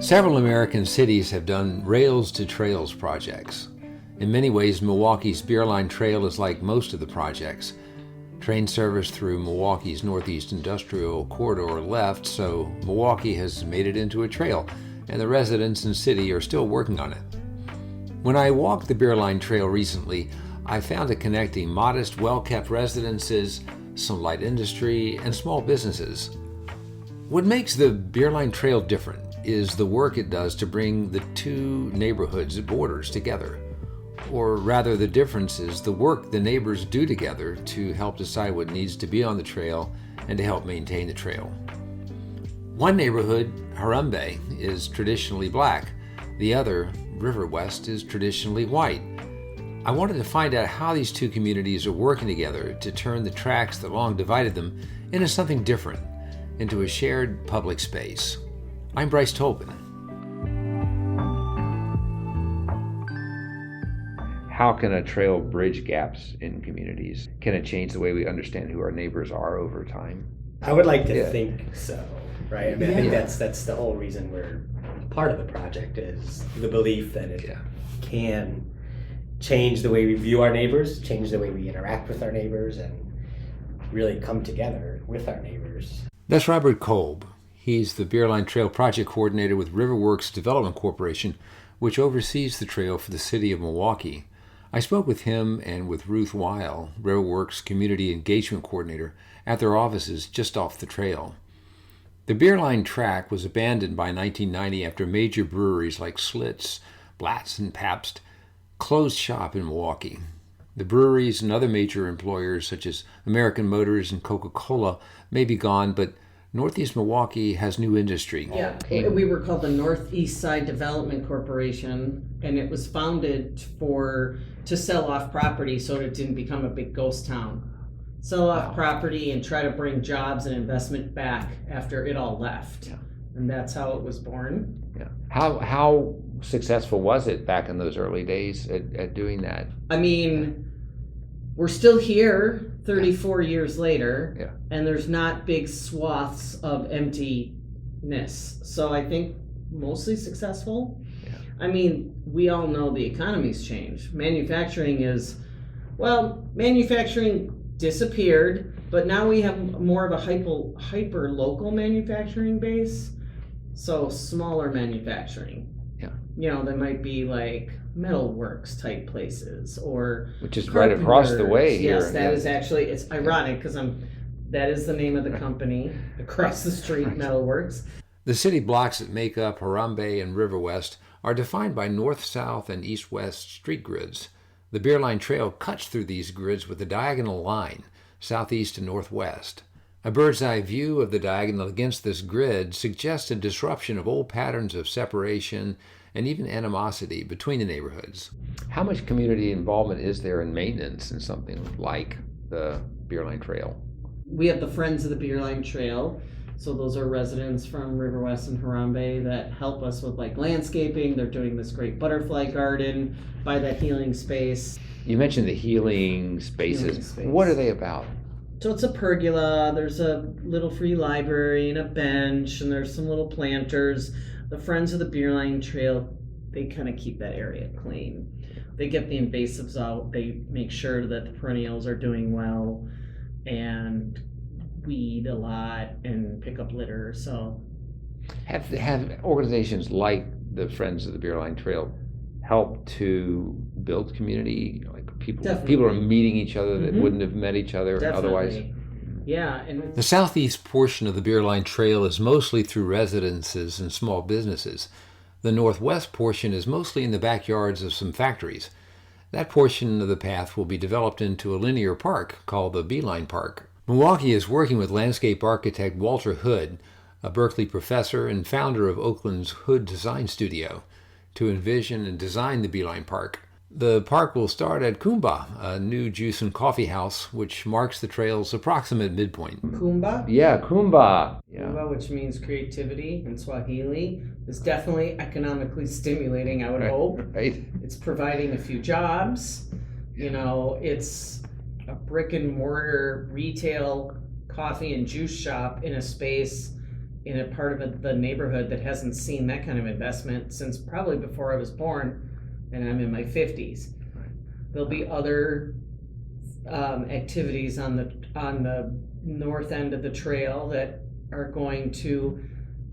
Several American cities have done Rails to Trails projects. In many ways, Milwaukee's Beer Line Trail is like most of the projects. Train service through Milwaukee's Northeast Industrial Corridor left, so Milwaukee has made it into a trail, and the residents and city are still working on it. When I walked the Beer Line Trail recently, I found it connecting modest, well-kept residences, some light industry, and small businesses. What makes the Beer Line Trail different is the work it does to bring the two neighborhoods' borders together. Or rather, the difference is the work the neighbors do together to help decide what needs to be on the trail and to help maintain the trail. One neighborhood, Harambee, is traditionally black. The other, River West, is traditionally white. I wanted to find out how these two communities are working together to turn the tracks that long divided them into something different, into a shared public space. I'm Bryce Tobin. How can a trail bridge gaps in communities? Can it change the way we understand who our neighbors are over time? I would like to think so, right? I mean, I think that's the whole reason we're part of the project, is the belief that it can change the way we view our neighbors, change the way we interact with our neighbors, and really come together with our neighbors. That's Robert Kolb. He's the Beer Line Trail Project Coordinator with Riverworks Development Corporation, which oversees the trail for the city of Milwaukee. I spoke with him and with Ruth Weil, Riverworks Community Engagement Coordinator, at their offices just off the trail. The Beer Line track was abandoned by 1990 after major breweries like Schlitz, Blatz, and Pabst closed shop in Milwaukee. The breweries and other major employers such as American Motors and Coca-Cola may be gone, but Northeast Milwaukee has new industry. Yeah, we were called the Northeast Side Development Corporation, and it was founded to sell off property so it didn't become a big ghost town. Sell off property and try to bring jobs and investment back after it all left. Yeah. And that's how it was born. Yeah. How successful was it back in those early days at doing that? I mean, we're still here 34 years later, and there's not big swaths of emptiness. So I think mostly successful. Yeah. I mean, we all know the economy's changed. Manufacturing disappeared, but now we have more of a hyper local manufacturing base. So smaller manufacturing. Yeah. You know, they might be like metalworks type places, or which is right across the way here. Yes, that is actually, it's ironic because that is the name of the company across the street, Metalworks. The city blocks that make up Harambee and River West are defined by north-south and east-west street grids. The Beer Line Trail cuts through these grids with a diagonal line, southeast and northwest. A bird's-eye view of the diagonal against this grid suggests a disruption of old patterns of separation and even animosity between the neighborhoods. How much community involvement is there in maintenance in something like the Beer Line Trail? We have the Friends of the Beer Line Trail. So those are residents from River West and Harambee that help us with like landscaping. They're doing this great butterfly garden by that healing space. You mentioned the healing spaces. What are they about? So it's a pergola, there's a little free library and a bench, and there's some little planters. The Friends of the Beer Line Trail, they kind of keep that area clean. They get the invasives out, they make sure that the perennials are doing well, and weed a lot and pick up litter. So have organizations like the Friends of the Beer Line Trail help to build community? Like people are meeting each other that wouldn't have met each other otherwise. Yeah. And the southeast portion of the Beer Line Trail is mostly through residences and small businesses. The northwest portion is mostly in the backyards of some factories. That portion of the path will be developed into a linear park called the Beeline Park. Milwaukee is working with landscape architect Walter Hood, a Berkeley professor and founder of Oakland's Hood Design Studio, to envision and design the Beeline Park. The park will start at Kumba, a new juice and coffee house, which marks the trail's approximate midpoint. Kumba? Yeah, Kumba. Yeah. Kumba, which means creativity in Swahili, is definitely economically stimulating, I would hope. Right. It's providing a few jobs. You know, it's a brick and mortar retail coffee and juice shop in a space in a part of the neighborhood that hasn't seen that kind of investment since probably before I was born, and I'm in my 50s. There'll be other activities on the north end of the trail that are going to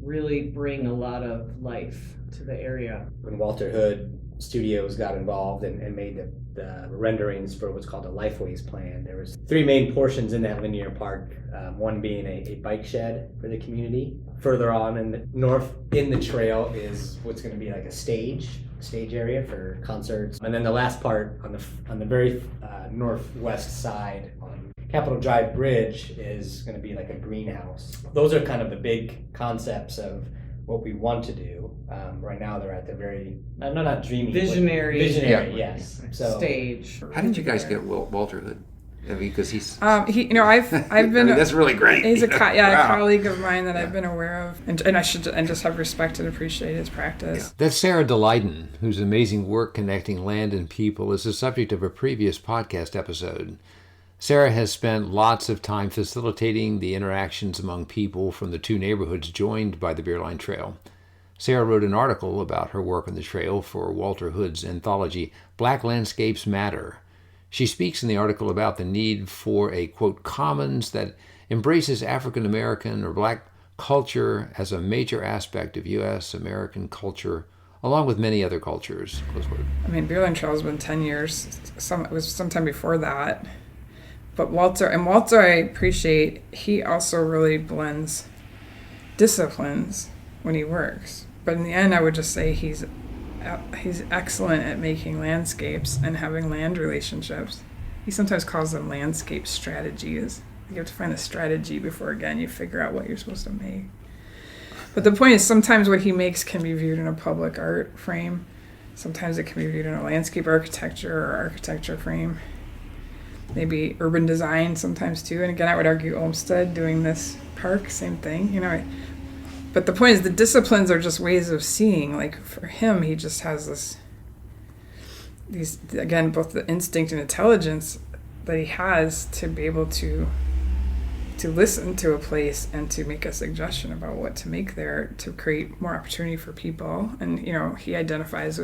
really bring a lot of life to the area. When Walter Hood Studios got involved and made the renderings for what's called a Lifeways plan, there was 3 main portions in that linear park, one being a bike shed for the community. Further on in the north in the trail is what's going to be like a stage area for concerts, and then the last part on the very northwest side on Capitol Drive Bridge is going to be like a greenhouse. Those are kind of the big concepts of what we want to do. Right now they're at the very not dreamy, visionary, yes. So stage. How did you guys get Walter Hood? I mean, because he's I've been I mean, that's really great. He's a Wow. colleague of mine that I've been aware of, and I should just have respect and appreciate his practice. That's Sarah DeLeyden, whose amazing work connecting land and people is the subject of a previous podcast episode. Sarah has spent lots of time facilitating the interactions among people from the 2 neighborhoods joined by the Beerline Trail. Sarah wrote an article about her work on the trail for Walter Hood's anthology, Black Landscapes Matter. She speaks in the article about the need for a, quote, commons that embraces African American or Black culture as a major aspect of U.S. American culture, along with many other cultures, close quote. I mean, Beerline Trail has been 10 years. It was sometime before that. But Walter, I appreciate, he also really blends disciplines when he works. But in the end, I would just say he's excellent at making landscapes and having land relationships. He sometimes calls them landscape strategies. You have to find the strategy before, again, you figure out what you're supposed to make. But the point is, sometimes what he makes can be viewed in a public art frame. Sometimes it can be viewed in a landscape architecture or architecture frame. Maybe urban design sometimes too. And again, I would argue Olmsted doing this park, same thing, But the point is, the disciplines are just ways of seeing. Like for him, he just has these, again, both the instinct and intelligence that he has to be able to listen to a place and to make a suggestion about what to make there to create more opportunity for people. And, he identifies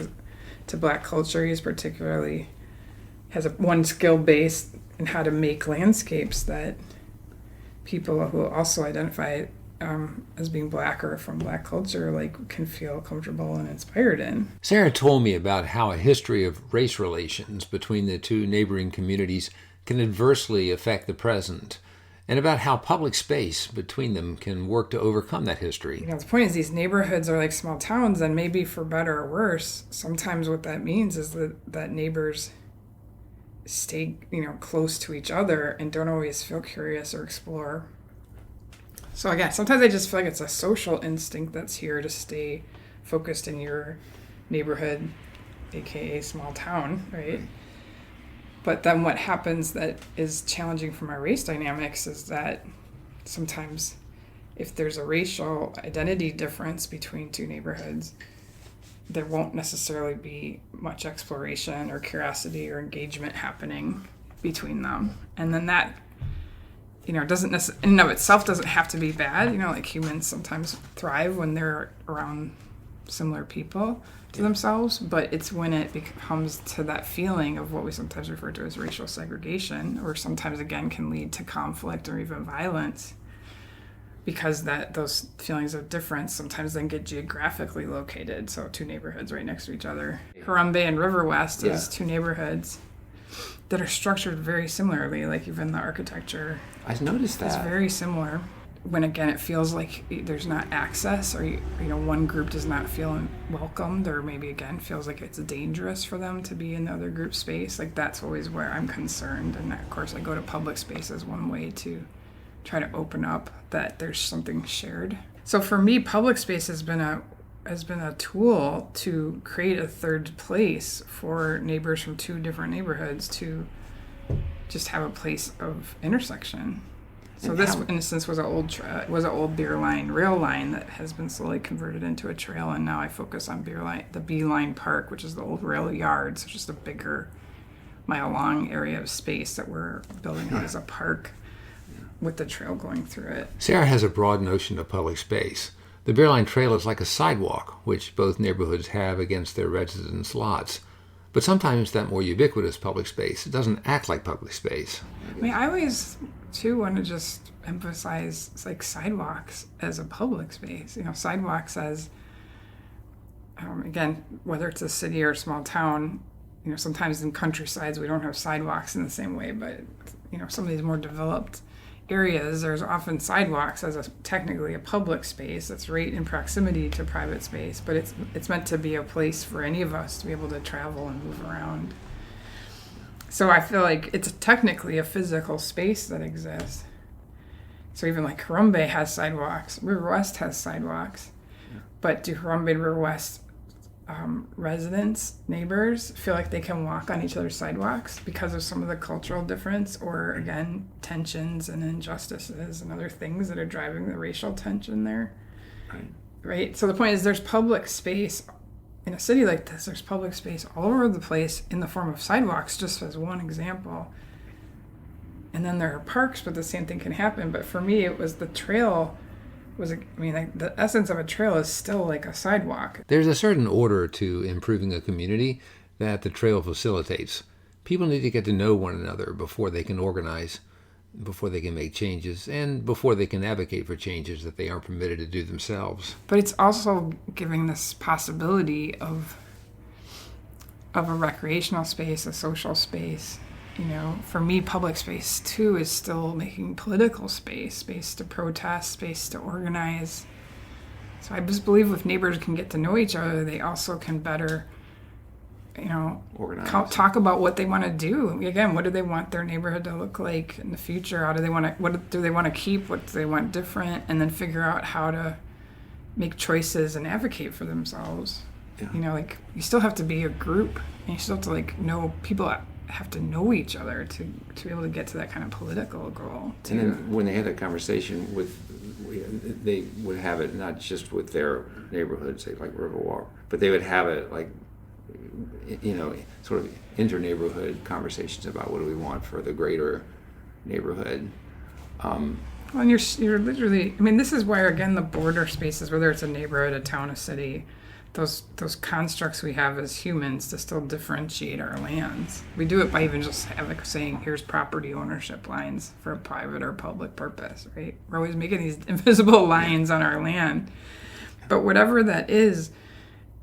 to Black culture. He's particularly has one skill base in how to make landscapes that people who also identify as being Black or from Black culture can feel comfortable and inspired in. Sarah told me about how a history of race relations between the 2 neighboring communities can adversely affect the present, and about how public space between them can work to overcome that history. The point is, these neighborhoods are like small towns, and maybe for better or worse, sometimes what that means is that neighbors stay, close to each other and don't always feel curious or explore. So again, sometimes I just feel like it's a social instinct that's here to stay focused in your neighborhood, aka small town, right? But then what happens that is challenging from our race dynamics is that sometimes if there's a racial identity difference between 2 neighborhoods, there won't necessarily be much exploration or curiosity or engagement happening between them. And then that, doesn't necessarily, in and of itself, doesn't have to be bad. Like humans sometimes thrive when they're around similar people to themselves, but it's when it comes to that feeling of what we sometimes refer to as racial segregation, or sometimes, again, can lead to conflict or even violence, because those feelings of difference sometimes then get geographically located. So 2 neighborhoods right next to each other. Harambe and River West is 2 neighborhoods that are structured very similarly, like even the architecture. I noticed that. It's very similar. When, again, it feels like there's not access, or one group does not feel welcomed, or maybe, again, feels like it's dangerous for them to be in the other group space. That's always where I'm concerned. And of course, I go to public space as one way to try to open up that there's something shared. So for me, public space has been a tool to create a third place for neighbors from 2 different neighborhoods to just have a place of intersection. So this, in a sense, was an old beer line, rail line that has been slowly converted into a trail, and now I focus on the Beeline Park, which is the old rail yard, so just a bigger mile-long area of space that we're building out as a park. with the trail going through it. Sarah has a broad notion of public space. The Beerline Trail is like a sidewalk, which both neighborhoods have against their residence lots. But sometimes that more ubiquitous public space, it doesn't act like public space. I mean, I always, too, want to just emphasize like sidewalks as a public space. You know, sidewalks as, again, whether it's a city or a small town, you know, sometimes in countrysides we don't have sidewalks in the same way, but, you know, some of these more developed areas, there's often sidewalks as technically a public space that's right in proximity to private space, but it's meant to be a place for any of us to be able to travel and move around. So I feel like it's technically a physical space that exists. So even like Harambe has sidewalks, River West has sidewalks, but do Harambe and River West residents, neighbors, feel like they can walk on each other's sidewalks because of some of the cultural difference, or again, tensions and injustices and other things that are driving the racial tension there? Right? So the point is, there's public space in a city like this. There's public space all over the place in the form of sidewalks, just as one example. And then there are parks, but the same thing can happen. But for me, it was the trail. Like the essence of a trail is still like a sidewalk. There's a certain order to improving a community that the trail facilitates. People need to get to know one another before they can organize, before they can make changes, and before they can advocate for changes that they aren't permitted to do themselves. But it's also giving this possibility of a recreational space, a social space. You know, for me, public space, too, is still making political space to protest, space to organize. So I just believe if neighbors can get to know each other, they also can better, you know, talk about what they want to do. Again, what do they want their neighborhood to look like in the future? What do they want to keep? What do they want different? And then figure out how to make choices and advocate for themselves. Yeah. You know, like, you still have to be a group, and you still have to, like, know people have to know each other to be able to get to that kind of political goal too. And then when they had that conversation they would have it not just with their neighborhoods, say like Riverwalk, but they would have it like, you know, sort of inter-neighborhood conversations about what do we want for the greater neighborhood. Well, and you're literally, I mean, this is where, again, the border spaces, whether it's a neighborhood, a town, a city, those constructs we have as humans to still differentiate our lands. We do it by even just saying, here's property ownership lines for a private or public purpose, right? We're always making these invisible lines on our land. But whatever that is,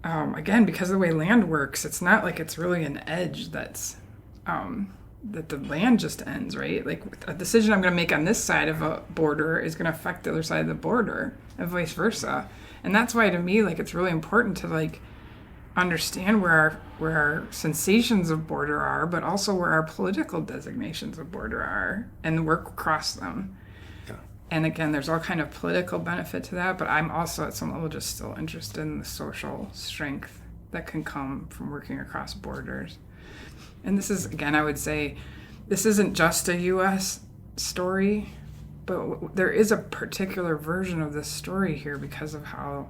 again, because of the way land works, it's not like it's really an edge that's that the land just ends, right? Like, a decision I'm going to make on this side of a border is going to affect the other side of the border, and vice versa. And that's why, to me, like, it's really important to, like, understand where our sensations of border are, but also where our political designations of border are, and work across them. Yeah. And again, there's all kind of political benefit to that, but I'm also at some level just still interested in the social strength that can come from working across borders. And this is, again, I would say, this isn't just a U.S. story, but there is a particular version of this story here because of how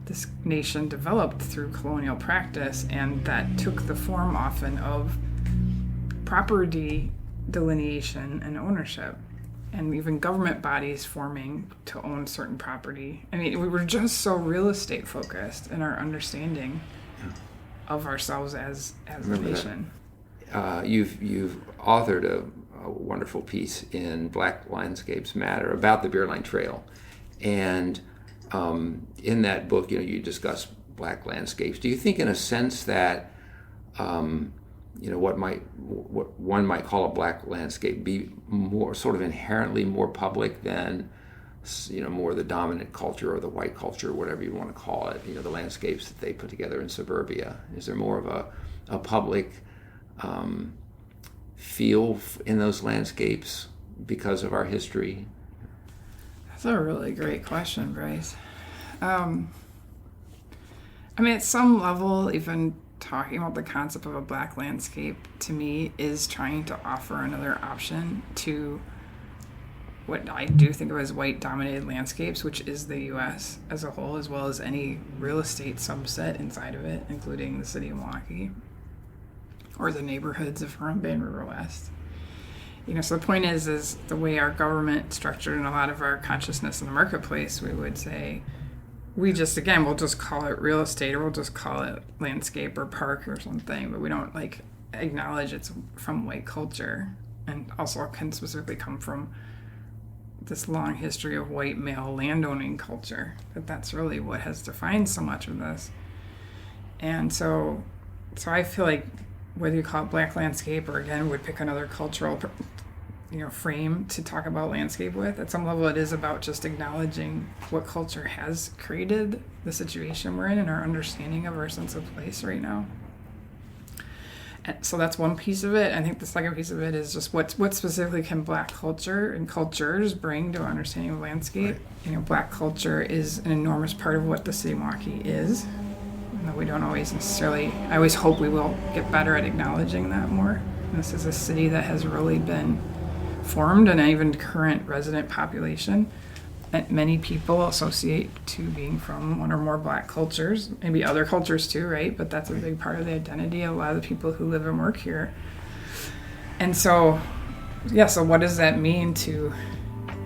this nation developed through colonial practice, and that took the form often of property delineation and ownership, and even government bodies forming to own certain property. I mean, we were just so real estate focused in our understanding of ourselves as a nation. You've authored a wonderful piece in Black Landscapes Matter about the Beerline Trail, and in that book, you know, you discuss black landscapes. Do you think, in a sense, that you know, what one might call a black landscape be more sort of inherently more public than, you know, more the dominant culture or the white culture, whatever you want to call it, you know, the landscapes that they put together in suburbia? Is there more of a public feel in those landscapes because of our history? That's a really great question, Bryce. I mean, at some level, even talking about the concept of a black landscape, to me, is trying to offer another option to what I do think of as white-dominated landscapes, which is the U.S. as a whole, as well as any real estate subset inside of it, including the city of Milwaukee, or the neighborhoods of Harambe and River West. So the point is the way our government structured and a lot of our consciousness in the marketplace, we would say, we'll just call it real estate, or we'll just call it landscape or park or something, but we don't acknowledge it's from white culture, and also can specifically come from this long history of white male landowning culture. That's really what has defined so much of this. And so I feel like whether you call it black landscape, or again would pick another cultural frame to talk about landscape with, at some level it is about just acknowledging what culture has created the situation we're in and our understanding of our sense of place right now. And so that's one piece of it. I think the second piece of it is just what specifically can black culture and cultures bring to our understanding of landscape. Right. Black culture is an enormous part of what the city of Milwaukee is. We don't always necessarily, I always hope we will get better at acknowledging that more. And this is a city that has really been formed, and even current resident population that many people associate to being from one or more black cultures, maybe other cultures too, right? But that's a big part of the identity of a lot of the people who live and work here. And so what does that mean to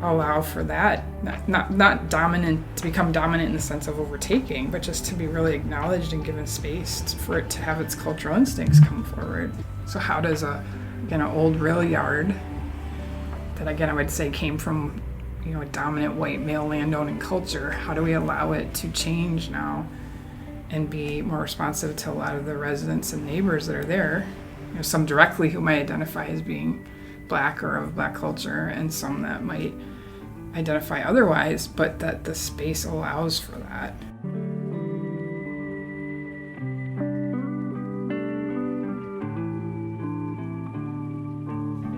allow for that, not dominant, to become dominant in the sense of overtaking, but just to be really acknowledged and given space for it to have its cultural instincts come forward. So how does an old rail yard that, again, I would say came from a dominant white male landowning culture, how do we allow it to change now and be more responsive to a lot of the residents and neighbors that are there, some directly who might identify as being black or of black culture, and some that might identify otherwise, but that the space allows for that.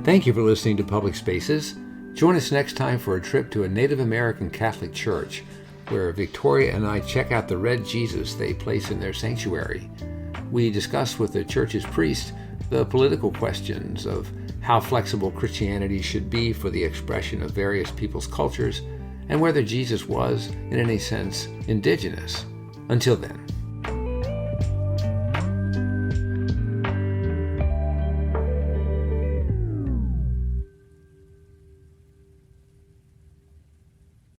Thank you for listening to Public Spaces. Join us next time for a trip to a Native American Catholic church, where Victoria and I check out the red Jesus they place in their sanctuary. We discuss with the church's priest the political questions of how flexible Christianity should be for the expression of various people's cultures, and whether Jesus was, in any sense, indigenous. Until then.